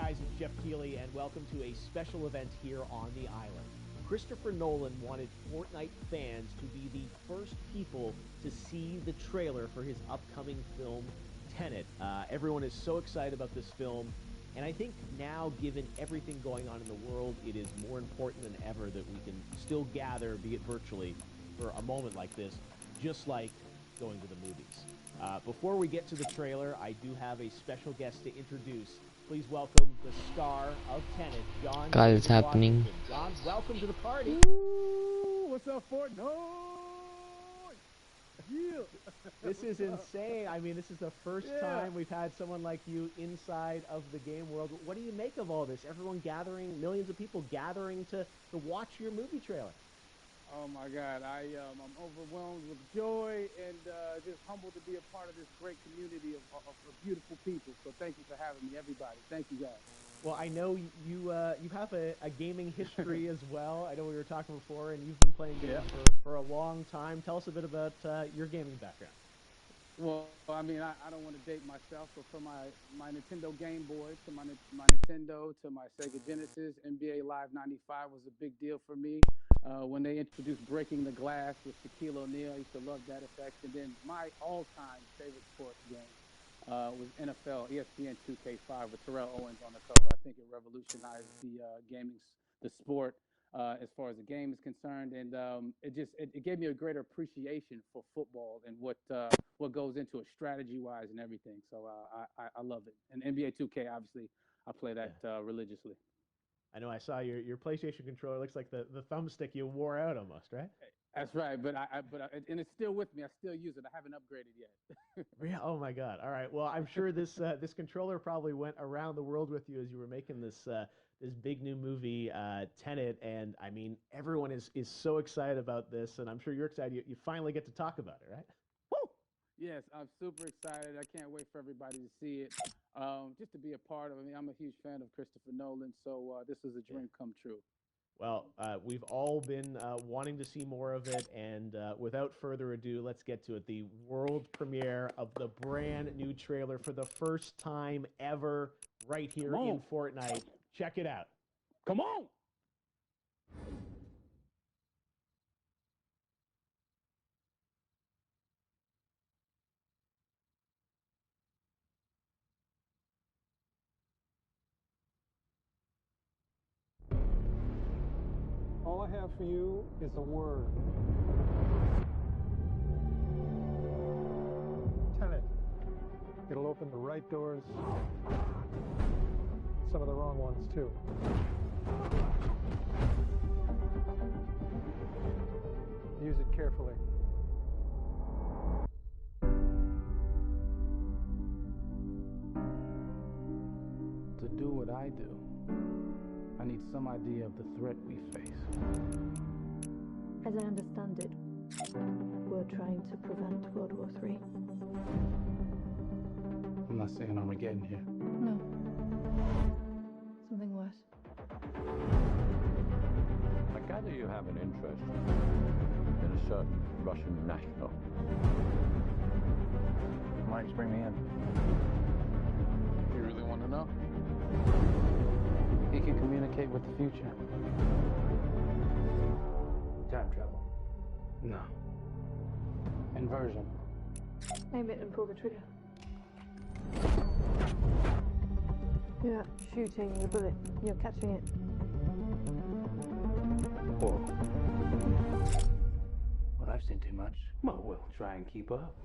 guys, it's Jeff Keighley, and welcome to a special event here on the island. Christopher Nolan wanted Fortnite fans to be the first people to see the trailer for his upcoming film, Tenet. Everyone is so excited about this film, and I think now, given everything going on in the world, it is more important than ever that we can still gather, be it virtually, for a moment like this, just like going to the movies. Before we get to the trailer, I do have a special guest to introduce. Please welcome the star of Tenet, John. God, it's happening. John, welcome to the party. Ooh, what's up, Fortnite? Yeah. This is insane. I mean, this is the first time we've had someone like you inside of the game world. What do you make of all this? Everyone gathering, millions of people gathering to watch your movie trailer. Oh my God, I'm overwhelmed with joy and just humbled to be a part of this great community of beautiful people. So thank you for having me, everybody. Thank you, guys. Well, I know you have a gaming history as well. I know we were talking before, and you've been playing games for a long time. Tell us a bit about your gaming background. Well, I mean, I don't want to date myself, but from my Nintendo Game Boy to my Nintendo to my Sega Genesis, NBA Live 95 was a big deal for me. When they introduced Breaking the Glass with Shaquille O'Neal, I used to love that effect. And then my all-time favorite sports game was NFL ESPN 2K5 with Terrell Owens on the cover. I think it revolutionized the sport as far as the game is concerned, and it gave me a greater appreciation for football and what goes into it strategy-wise and everything. So I love it. And NBA 2K, obviously, I play that religiously. I know I saw your PlayStation controller. Looks like the thumbstick you wore out almost, right? That's right, but and it's still with me. I still use it. I haven't upgraded yet. Yeah. Oh my God. All right. Well, I'm sure this controller probably went around the world with you as you were making this big new movie, Tenet, and I mean everyone is so excited about this, and I'm sure you're excited. You finally get to talk about it, right? Woo! Yes, I'm super excited. I can't wait for everybody to see it. Just to be a part of it. I mean, I'm a huge fan of Christopher Nolan, so this is a dream come true. Well, we've all been wanting to see more of it, and without further ado, let's get to it. The world premiere of the brand new trailer for the first time ever right here in Fortnite. Check it out. Come on! All I have for you is a word. Tenet. It'll open the right doors, some of the wrong ones too. Use it carefully. To do what I do, I need some idea of the threat we face. As I understand it, we're trying to prevent World War III. I'm not saying Armageddon here. No. Something worse. I gather you have an interest in a certain Russian national. Why don't you bring me in? You really want to know? He can communicate with the future. Time travel? No. Inversion? Aim it and pull the trigger. You're not shooting the bullet, you're catching it. Whoa. Well, I've seen too much. Well, we'll try and keep up.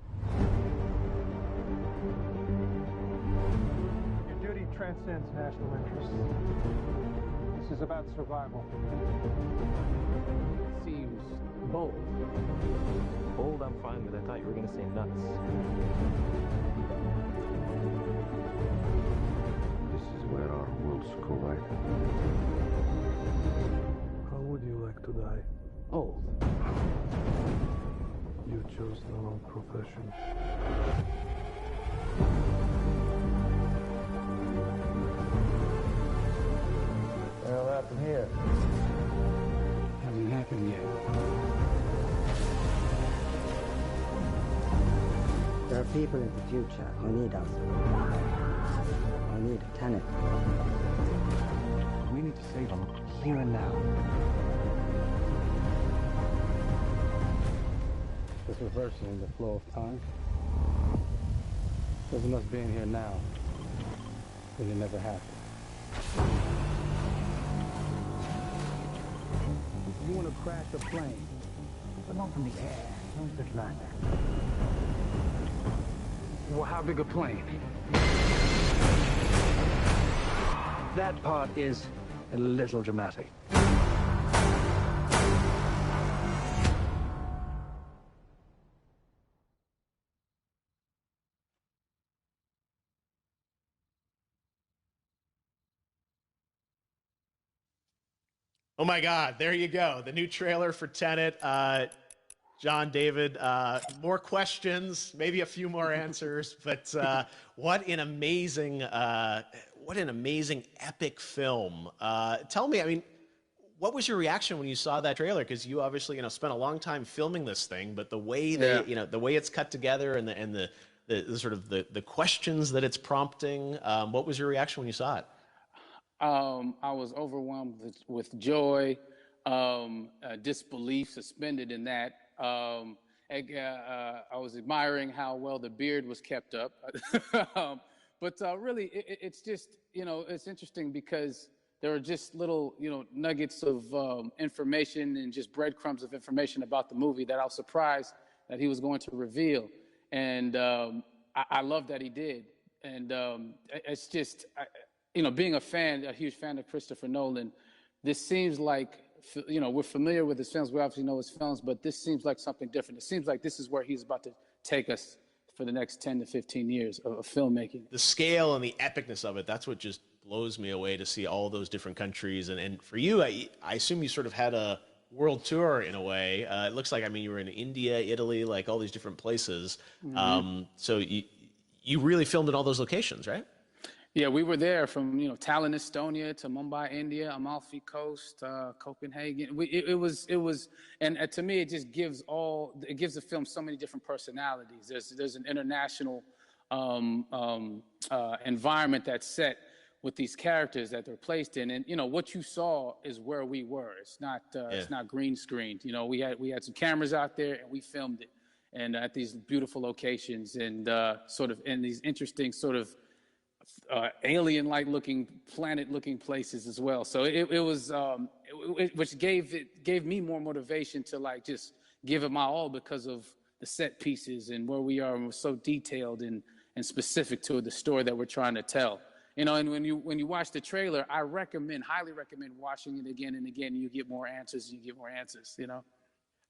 Your duty transcends national interests. This is about survival. It seems bold. Bold, I'm fine with. I thought you were going to say nuts. This is where our worlds collide. How would you like to die? Old. You chose the wrong profession. What happened here? Hasn't happened yet. There are people in the future who need us. Who need Tenet. need to save them here and now. Just reversing the flow of time. Doesn't us being here now, but it never happened. You want to crash a plane, But not from the air. No such luck. well, how big a plane? That part is a little dramatic. Oh my God, there you go. The new trailer for Tenet. John, David, more questions, maybe a few more answers, but what an amazing epic film. Tell me, I mean, what was your reaction when you saw that trailer? Because you obviously, spent a long time filming this thing, but the way the way it's cut together and the sort of the questions that it's prompting, what was your reaction when you saw it? I was overwhelmed with joy, disbelief, suspended in that. I was admiring how well the beard was kept up. But really, it's just, it's interesting because there are just little, nuggets of information and just breadcrumbs of information about the movie that I was surprised that he was going to reveal. And I love that he did. And it's just... being a huge fan of Christopher Nolan, this seems like, we're familiar with his films. We obviously know his films, but this seems like something different. It seems like this is where he's about to take us for the next 10 to 15 years of filmmaking. The scale and the epicness of it, that's what just blows me away to see all those different countries. And for you, I assume you sort of had a world tour in a way. It looks like, you were in India, Italy, like all these different places. Mm-hmm. So you really filmed in all those locations, right? Yeah, we were there from Tallinn, Estonia, to Mumbai, India, Amalfi Coast, Copenhagen. It was, and to me, it just gives the film so many different personalities. There's an international environment that's set with these characters that they're placed in, and what you saw is where we were. It's not green screened. We had some cameras out there and we filmed it, and at these beautiful locations and sort of in these interesting sort of alien-like looking, planet-looking places as well. So it was, which gave me more motivation to just give it my all because of the set pieces and where we are, and we're so detailed and specific to the story that we're trying to tell. And when you watch the trailer, I highly recommend watching it again and again. You get more answers.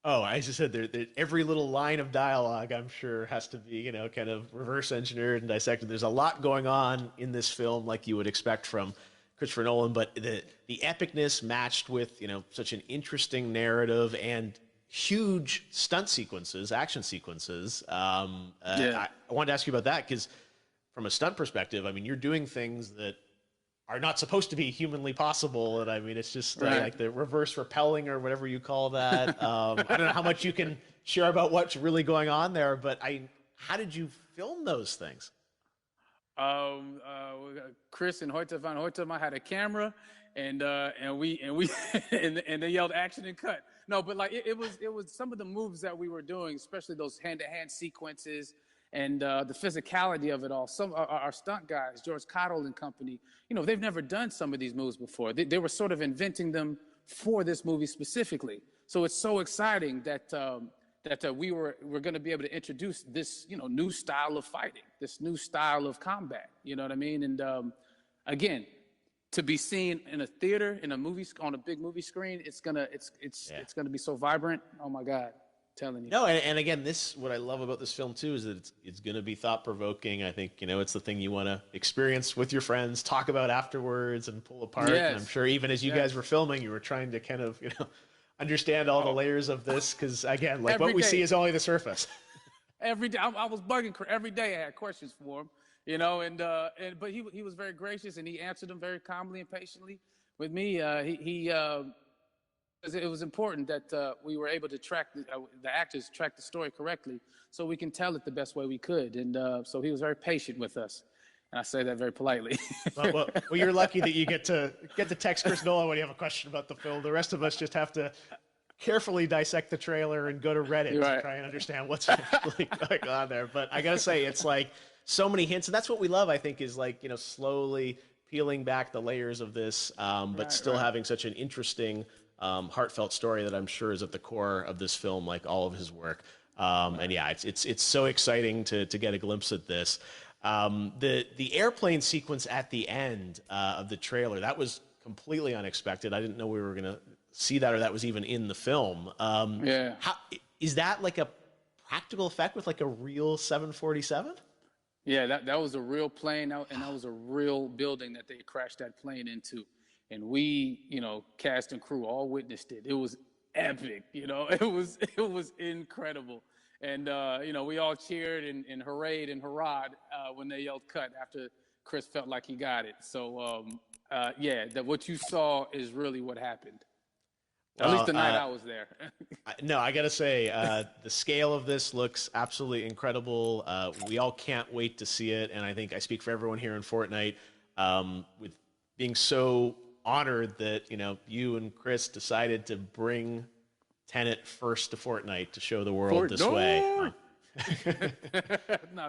Oh, I just said every little line of dialogue, I'm sure, has to be, kind of reverse engineered and dissected. There's a lot going on in this film, like you would expect from Christopher Nolan, but the epicness matched with, such an interesting narrative and huge stunt sequences, action sequences. I wanted to ask you about that because from a stunt perspective, you're doing things that are not supposed to be humanly possible. And it's just like the reverse rappelling or whatever you call that. I don't know how much you can share about what's really going on there, but how did you film those things? Chris and Hoyte van Hoytema had a camera and they yelled action and cut. No, but it was some of the moves that we were doing, especially those hand-to-hand sequences, and the physicality of it all. Some our stunt guys, George Cottle and company, they've never done some of these moves before. They were sort of inventing them for this movie specifically. So it's so exciting that we're going to be able to introduce this new style of fighting, this new style of combat. You know what I mean? And again, to be seen in a theater, in a movie, on a big movie screen, it's gonna be so vibrant. Oh my God. Telling you. No, and again, what I love about this film too is that it's going to be thought-provoking. I think it's the thing you want to experience with your friends, talk about afterwards, and pull apart. Yes. And I'm sure even as you guys were filming, you were trying to kind of understand all the layers of this because again, what we see is only the surface. Every day, I was bugging every day. I had questions for him, but he was very gracious and he answered them very calmly and patiently with me. It was important that we were able to track the actors the story correctly so we can tell it the best way we could. And so he was very patient with us. And I say that very politely. Well, you're lucky that you get to text Chris Nolan when you have a question about the film. The rest of us just have to carefully dissect the trailer and go to Reddit to try and understand what's actually going on there. But I gotta say, it's like so many hints, and that's what we love. I think is like, slowly peeling back the layers of this, but still having such an interesting, heartfelt story that I'm sure is at the core of this film, like all of his work. And yeah, it's so exciting to get a glimpse at this. The airplane sequence at the end of the trailer, that was completely unexpected. I didn't know we were gonna see that, or that was even in the film. How, is that like a practical effect with like a real 747? Yeah, that was a real plane, and that was a real building that they crashed that plane into. And we, cast and crew all witnessed it. It was epic, it was incredible. And, we all cheered and hurrayed and hurrahed when they yelled cut after Chris felt like he got it. So, what you saw is really what happened. At least the night I was there. No, I got to say, the scale of this looks absolutely incredible. We all can't wait to see it. And I think I speak for everyone here in Fortnite with being so honored that, you and Chris decided to bring Tenet first to Fortnite to show the world this way.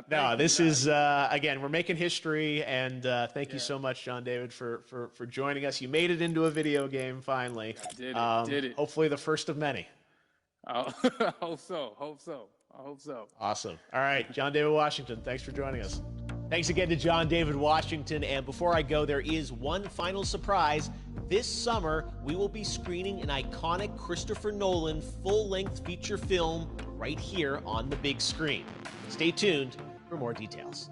No, this is, again, we're making history, and thank you so much, John David, for joining us. You made it into a video game, finally. I did it. Hopefully the first of many. I hope so. Awesome. All right, John David Washington, thanks for joining us. Thanks again to John David Washington. And before I go, there is one final surprise. This summer, we will be screening an iconic Christopher Nolan full-length feature film right here on the big screen. Stay tuned for more details.